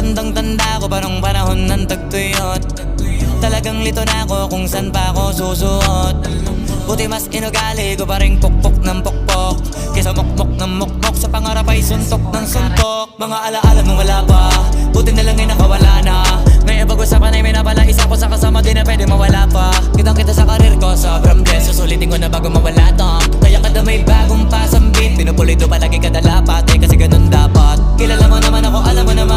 Tandang-tanda ko pa nung panahon ng tagtuyot. Talagang lito na ako kung saan pa ako susuot. Buti mas inugali ko pa rin pukpok ng pukpok kesa mukmok ng mukmok, sa pangarap ay suntok ng suntok. Mga alaala nung wala pa, buti na lang ay nakawala na. Ngayon pag-usapan ay may napala, isa ko sa kasama di na pwede mawala pa. Kitang kita sa karir ko, sobrang blessed, susulitin ko na bago mawala to. Kaya kada may bagong pasambit, pinupulido palagi kada lapat, kasi ganun dapat. Kilala mo naman ako, alam mo naman